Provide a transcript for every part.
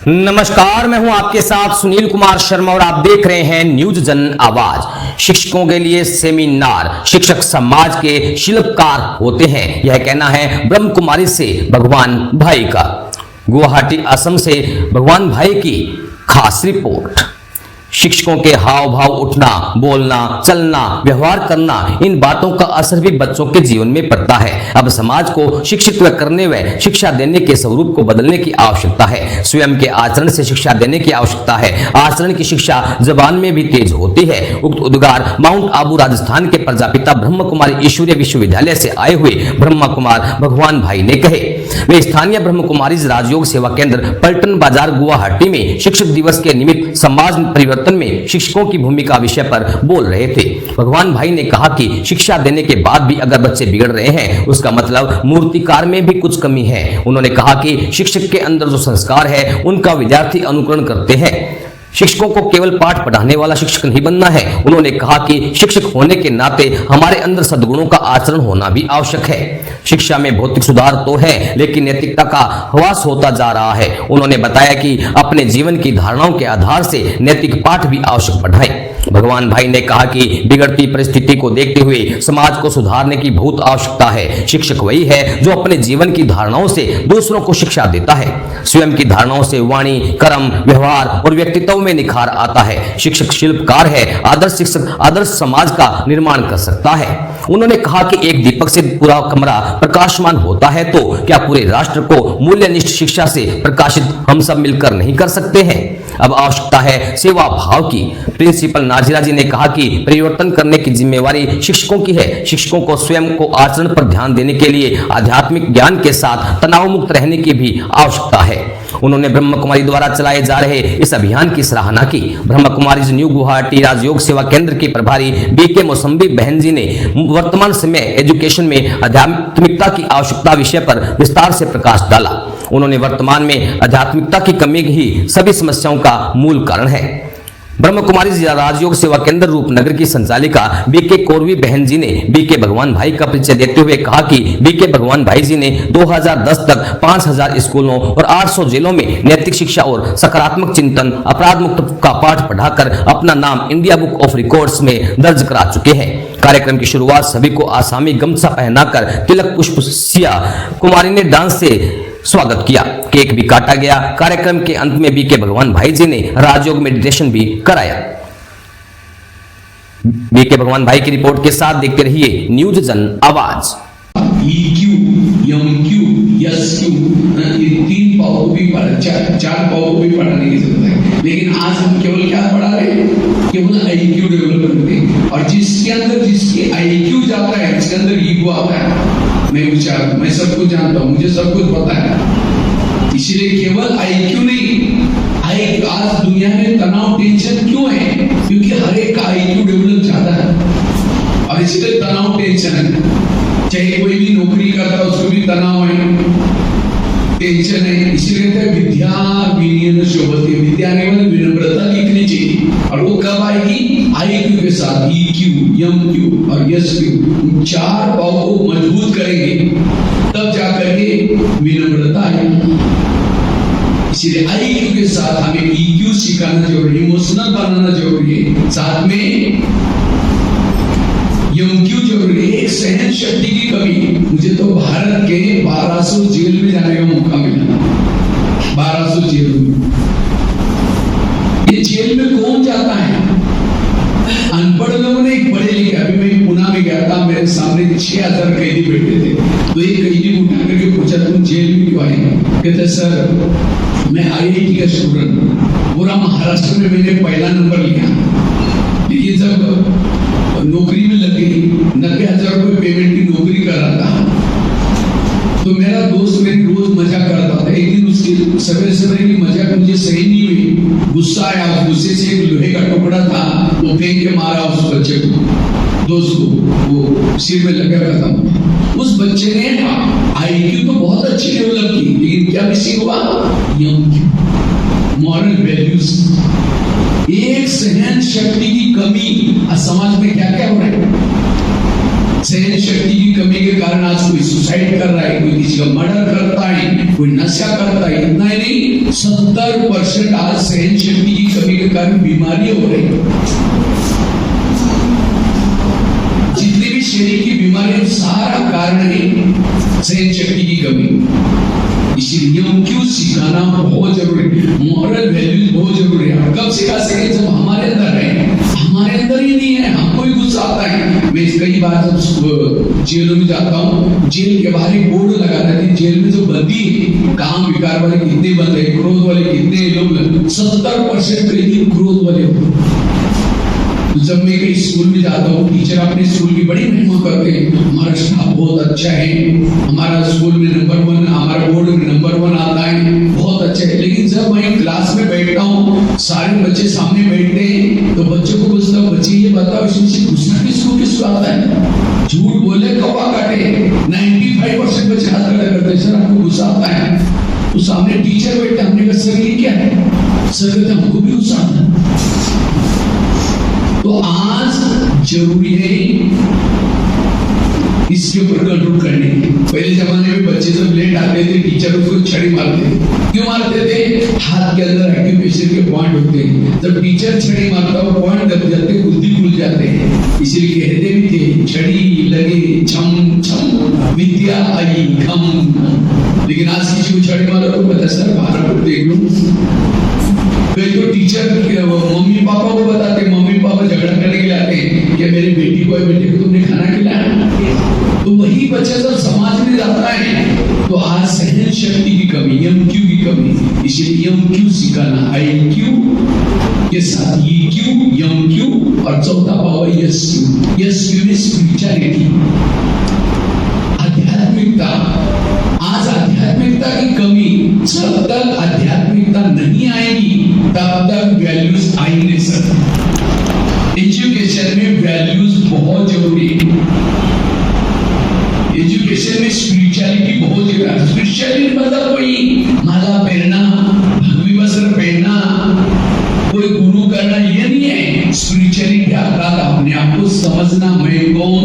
नमस्कार, मैं हूं आपके साथ सुनील कुमार शर्मा और आप देख रहे हैं न्यूज जन आवाज। शिक्षकों के लिए सेमिनार, शिक्षक समाज के शिल्पकार होते हैं, यह कहना है ब्रह्म कुमारी से भगवान भाई का। गुवाहाटी असम से भगवान भाई की खास रिपोर्ट। शिक्षकों के हाव भाव, उठना, बोलना, चलना, व्यवहार करना, इन बातों का असर भी बच्चों के जीवन में पड़ता है। अब समाज को शिक्षित करने व शिक्षा देने के स्वरूप को बदलने की आवश्यकता है। स्वयं के आचरण से शिक्षा देने की आवश्यकता है। आचरण की शिक्षा जबान में भी तेज होती है। उक्त उद्गार माउंट आबू राजस्थान के प्रजापिता ब्रह्म कुमारी ईश्वरीय विश्वविद्यालय से आए हुए ब्रह्मा कुमार भगवान भाई ने कहे। वे स्थानीय ब्रह्म कुमारी राजयोग सेवा केंद्र पलटन बाजार गुवाहाटी में शिक्षक दिवस के निमित्त समाज परिवर्तन में शिक्षकों की भूमिका विषय पर बोल रहे थे। भगवान भाई ने कहा कि शिक्षा देने के बाद भी अगर बच्चे बिगड़ रहे हैं, उसका मतलब मूर्तिकार में भी कुछ कमी है। उन्होंने कहा कि शिक्षक के अंदर जो संस्कार है, उनका विद्यार्थी अनुकरण करते हैं। शिक्षकों को केवल पाठ पढ़ाने वाला शिक्षक नहीं बनना है। उन्होंने कहा कि शिक्षक होने के नाते हमारे अंदर सद्गुणों का आचरण होना भी आवश्यक है। शिक्षा में भौतिक सुधार तो है, लेकिन नैतिकता का ह्रास होता जा रहा है। उन्होंने बताया कि अपने जीवन की धारणाओं के आधार से नैतिक पाठ भी आवश्यक पढ़ाएं। भगवान भाई ने कहा कि बिगड़ती परिस्थिति को देखते हुए समाज को सुधारने की बहुत आवश्यकता है। शिक्षक वही है जो अपने जीवन की धारणाओं से दूसरों को शिक्षा देता है। स्वयं की धारणाओं से वाणी, कर्म, व्यवहार और व्यक्तित्व में निखार आता है। शिक्षक शिल्पकार है। आदर्श शिक्षक आदर्श समाज का निर्माण कर सकता है। उन्होंने कहा कि एक दीपक से पूरा कमरा प्रकाशमान होता है, तो क्या पूरे राष्ट्र को मूल्यनिष्ठ शिक्षा से प्रकाशित हम सब मिलकर नहीं कर सकते हैं? अब आवश्यकता है सेवा भाव की। प्रिंसिपल नाजिरा जी ने कहा कि परिवर्तन करने की जिम्मेवारी शिक्षकों की है। शिक्षकों को स्वयं को आचरण पर ध्यान देने के लिए आध्यात्मिक ज्ञान के साथ तनाव मुक्त रहने की भी आवश्यकता है। उन्होंने ब्रह्म कुमारी द्वारा चलाए जा रहे इस अभियान की सराहना की। ब्रह्म कुमारी न्यू गुवाहाटी राजयोग सेवा केंद्र की प्रभारी बीके मौसम्बी बहन जी ने वर्तमान समय एजुकेशन में आध्यात्मिकता की आवश्यकता विषय पर विस्तार से प्रकाश डाला। उन्होंने वर्तमान में आध्यात्मिकता की कमी ही सभी समस्याओं का मूल कारण है। ब्रह्म कुमारी राजयोग सेवा केंद्र रूपनगर की संचालिका बीके कोरवी बहन जी ने बीके भगवान भाई का परिचय देते हुए कहा कि बीके भगवान भाई जी ने 2010 तक 5000 स्कूलों और 800 जिलों में नैतिक शिक्षा और सकारात्मक चिंतन, अपराध मुक्त का पाठ पढ़ाकर अपना नाम इंडिया बुक ऑफ रिकॉर्ड्स में दर्ज करा चुके हैं। कार्यक्रम की शुरुआत सभी को आसामी गमछा पहनाकर तिलक पुष्प सिया कुमारी ने डांस से स्वागत किया। केक भी काटा गया। कार्यक्रम के अंत में बीके भगवान भाई जी ने राजयोग मेडिटेशन भी कराया। बीके भगवान भाई की रिपोर्ट के साथ देखते रहिए न्यूज जन आवाज। EQ, MQ, SQ, ये तीन पाव को भी चार पाव को भी पढ़ाने की जरूरत है। लेकिन आज हम केवल क्या पढ़ा रहे हैं? केवल IQ डेवलप करते हैं। और जिसके अंदर जिसके IQ जाता है, जिसके अंदर ईगो आता है, मैं सब कुछ जानता हूँ, मुझे सब कुछ पता है, इसीलिए केवल IQ नहीं, आज दुनिया में तनाव, टेंशन क्यों है? क्योंकि हर एक का IQ डेवलप ज्यादा है और इसलिए तनाव, टेंशन है। चाहे कोई भी नौकरी करता है, उसको भी तनाव है, टेंशन है। इसलिए कहते हैं विद्या विनयन शोभते। विद्या ने मतलब विनम्रता दिखनी चाहिए, और वो कब आएगी? IQ के साथ। EQ, MQ और SQ, चार पाव को मजबूत करेंगे, तब जाकर के विनम्रता आएगी। इसलिए IQ के साथ हमें EQ सिखाना जरूरी, इमोशनल बनाना जरूरी है, साथ में MQ जरूरी है। एक सहन शक्ति की कमी। मुझे तो भारत के 1200 जेल में जाने का मौका मिला। 1200 जेल में, ये जेल में कौन जाता है? अनपढ़ लोगों ने, एक पढ़े लिखे। अभी मैं पुणे में गया था, मेरे सामने 6000 कैदी बैठे थे, तो एक कैदी को उठा करके पूछा, तुम जेल में क्यों आए? कहते सर मैं IIT का स्टूडेंट हूँ, पूरा महाराष्ट्र में मैंने पहला नंबर लिया, लेकिन जब नौकरी में लग गई, 90,000 रुपये पेमेंट की नौकरी कर रहा था, तो मेरा दोस्त मेरी रोज मजाक करता था। एक दिन उसकी सवेरे सवेरे की मजाक मुझे सही नहीं हुई, गुस्सा आया। गुस्से से एक लोहे का टुकड़ा था, वो फेंक के मारा उस बच्चे को, दोस्त को, वो सिर में लगा खत्म। उस बच्चे ने IQ तो बहुत अच्छी डेवलप की, लेकिन क्या मिसिंग हुआ? मॉरल वैल्यूज, एक सहन शक्ति की कमी। समाज में क्या क्या हो रहा है? सहन शक्ति की कमी के कारण आज कोई सुसाइड कर रहा है, कोई किसी का मर्डर करता है, कोई नशा करता है। इतना ही नहीं, 70% आज सहन शक्ति की कमी के कारण बीमारी हो रही है। जितनी भी शरीर की बीमारी, सारा कारण है सहन शक्ति की कमी। इसलिए क्यों सिखाना बहुत जरूरी है। मॉरल वैल्यूज बहुत जरूरी है। कब सिखा सके? जब हमारे अंदर है। हमारे अंदर ही नहीं है, हमको ही गुस्सा आता है। मैं कई बार जब जेलों में जाता हूँ, जेल के बाहर एक बोर्ड लगा रहती है, जेल में जो बंदी है, काम विकार वाले कितने बंद है, क्रोध वाले कितने लोग, 70% ट्रेनिंग क्रोध वाले होते। जब मैं कहीं स्कूल में जाता हूँ, टीचर अपने स्कूल की बड़ी महिमा करते हैं, हमारा स्टाफ बहुत अच्छा है, हमारा स्कूल में नंबर 1, हमारा बोर्ड में नंबर 1 आता है, बहुत अच्छा है। लेकिन जब मैं क्लास में बैठता हूँ, सारे बच्चे सामने बैठते हैं, तो बच्चों को पूछता हूँ, बच्चे ये बताओ इसमें से गुस्सा किसको आता है? झूठ बोले कौवा काटे। 95% बच्चे हाथ खड़ा करते हैं, सर आपको गुस्सा आता है? तो सामने टीचर बैठे, हमने कहा सर ये क्या है? सर कहते हमको भी गुस्सा आता है। तो आज जरूरी है इसके ऊपर कंट्रोल करने की। पहले जमाने में बच्चे जब लेट आते थे, टीचर उसको छड़ी मारते थे। क्यों मारते थे? हाथ के अंदर एक्यूप्रेशर के पॉइंट होते हैं। जब टीचर छड़ी मारता वो पॉइंट दब जाते, बुद्धि खुल जाते हैं। इसलिए कहते भी थे, छड़ी लगे छम छम विद्या आई खम। लेकिन आज किसी को छड़ी मारो तो पता सर बाहर देख लो। कई तो टीचर मम्मी पापा को बताते, मम्मी पापा झगड़ा करने के लिए आते हैं कि मेरी बेटी को तुमने खाना खिलाया। तो वही बच्चा जब समाज में जाता है तो आज सहन शक्ति की कमी, एमक्यू की कमी। इसलिए एमक्यू सिखाना, आईक्यू के साथ ईक्यू, एमक्यू और चौथा पावर एसक्यू। एसक्यू में स्पिरिचुअलिटी, आध्यात्मिकता। आज आध्यात्मिकता की कमी, जब तक आध्यात्मिकता नहीं आएगी तब तक वैल्यूज आ ही नहीं सकती। एजुकेशन में वैल्यूज बहुत जरूरी है। एजुकेशन में स्पिरिचुअलिटी बहुत जरूरी है। स्पिरिचुअलिटी मतलब कोई माला पहनना, भगवी वस्त्र पहनना, कोई गुरु करना, ये नहीं है। स्पिरिचुअलिटी अर्थात अपने आप को समझना, मैं कौन,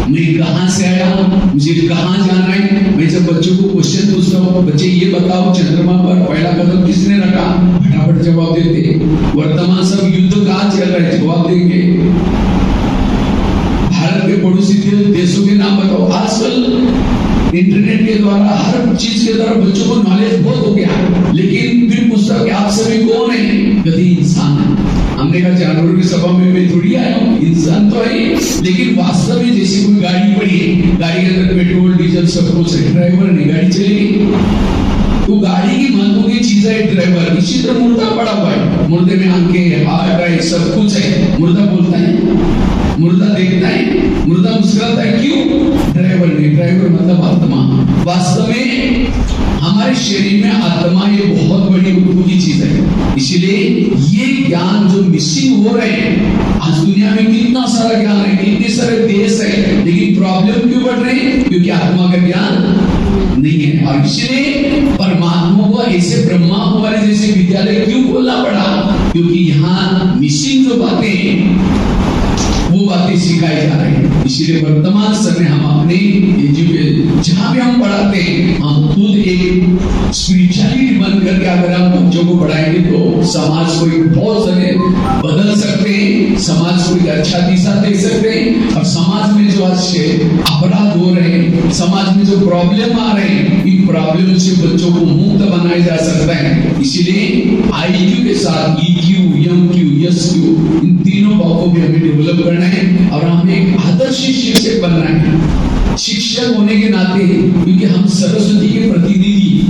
मैं कहां से आया, मुझे कहां जाना है। मैं जब बच्चों को क्वेश्चन पूछता हूँ, बच्चे ये बताओ चंद्रमा पर पहला कदम किसने रखा, फटाफट जवाब देते। वर्तमान सब युद्ध कहां चल रहा है, जवाब देंगे। भारत के पड़ोसी देशों के नाम बताओ। आजकल इंटरनेट के द्वारा, हर चीज के द्वारा बच्चों को नॉलेज बहुत हो गया। लेकिन फिर पूछता कि आप सभी कौन है? कहते इंसान है। हमने कहा जानवरों की सभा में मैं थोड़ी आया हूँ, इंसान तो है। लेकिन वास्तव में जैसे कोई गाड़ी पड़ी है, गाड़ी के अंदर पेट्रोल डीजल सब कुछ है, ड्राइवर नहीं, गाड़ी चलेगी। तो गाड़ी की महत्वपूर्ण चीज है ड्राइवर। इसी तरह मुर्दा पड़ा हुआ है, मुर्दे में आंखें, हार्ट है, सब कुछ है। मुर्दा बोलता है, मुर्दा देखता है, मुर्दा मुस्कुराता है। क्यों? ड्राइवर नहीं। ड्राइवर मतलब आत्मा। वास्तव में हमारे शरीर में आत्मा ये बहुत बड़ी उपयोगी चीज है। इसलिए ये ज्ञान जो मिसिंग हो रहे हैं, आज दुनिया में कितना सारा ज्ञान है, कितने सारे देश है, लेकिन प्रॉब्लम क्यों बढ़ रही है? क्योंकि आत्मा का ज्ञान नहीं है। और इसलिए परमात्मा को ऐसे ब्रह्मा कुमारी जैसे विद्यालय क्यों खोलना पड़ा? क्योंकि यहाँ मिसिंग जो बातें हैं वो बातें सिखाई जा रही है। इसलिए वर्तमान समय हम अपने एजुकेशन जहां भी हम पढ़ाते हैं, हम खुद एक स्पिरिचुअलिटी बन करके अगर हम बच्चों को पढ़ाएंगे तो समाज को एक बहुत सारे बदल सकते हैं, समाज को एक अच्छा दिशा दे सकते हैं। और समाज में जो आज अपराध हो रहे हैं, समाज में जो प्रॉब्लम आ रहे हैं, इन प्रॉब्लम से बच्चों को मुक्त बनाया जा सकता है। इसलिए आईक्यू के साथ ईक्यू, एमक्यू, एसक्यू, इन तीनों भाव को भी हमें डेवलप करना है और हमें एक आदर्श शिक्षक बनना है। शिक्षक होने के नाते, क्योंकि हम सरस्वती के प्रतिनिधि,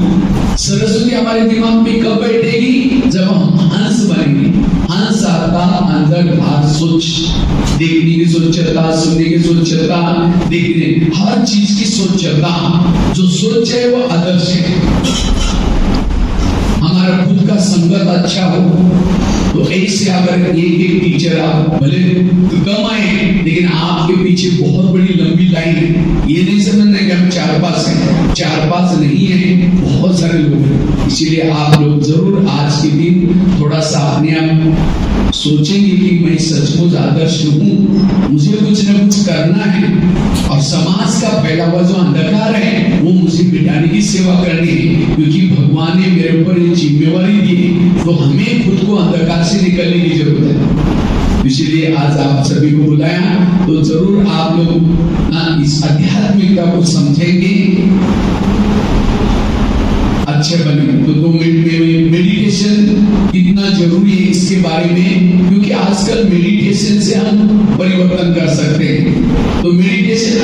सरस्वती हमारे दिमाग में कब बैठेगी? जब हम हंस बनेंगे। हंस आता अंदर बाहर सोच, देखने की स्वच्छता, सुनने की स्वच्छता, देखने हर चीज की स्वच्छता। जो सोच है वो आदर्श है। हमारा खुद का संगत अच्छा हो, तो ऐसे अगर एक एक टीचर आप भले कम आए लेकिन आपके पीछे बहुत बड़ी लंबी लाइन है। ये नहीं समझना कि हम 4-5 हैं, 4-5 नहीं है, बहुत सारे लोग हैं। इसीलिए आप लोग जरूर आज के दिन थोड़ा सा अपने आप सोचेंगे कि मैं सचमुच आदर्श हूँ, मुझे कुछ न कुछ करना है और समाज का फैला हुआ जो अंधकार है वो मुझे मिटाने की सेवा करनी है, क्योंकि भगवान ने मेरे ऊपर ये जिम्मेवारी दी है। तो हमें खुद को अंधकार से निकलने की जरूरत है। इसलिए आज आप सभी को बुलाया, तो जरूर आप लोग इस आध्यात्मिकता को समझेंगे, अच्छे बने। तो 2 मिनट में मेडिटेशन कितना जरूरी है इसके बारे में, क्योंकि आजकल मेडिटेशन से हम परिवर्तन कर सकते हैं। तो मेडिटेशन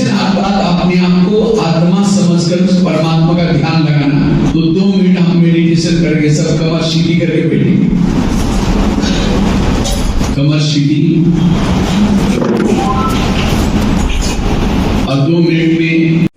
अर्थात अपने आप को आत्मा समझकर उस परमात्मा का ध्यान लगाना। तो 2 मिनट हम मेडिटेशन करके सब कमर सीधी करके बैठेंगे, कमर सीधी, और 2 मिनट में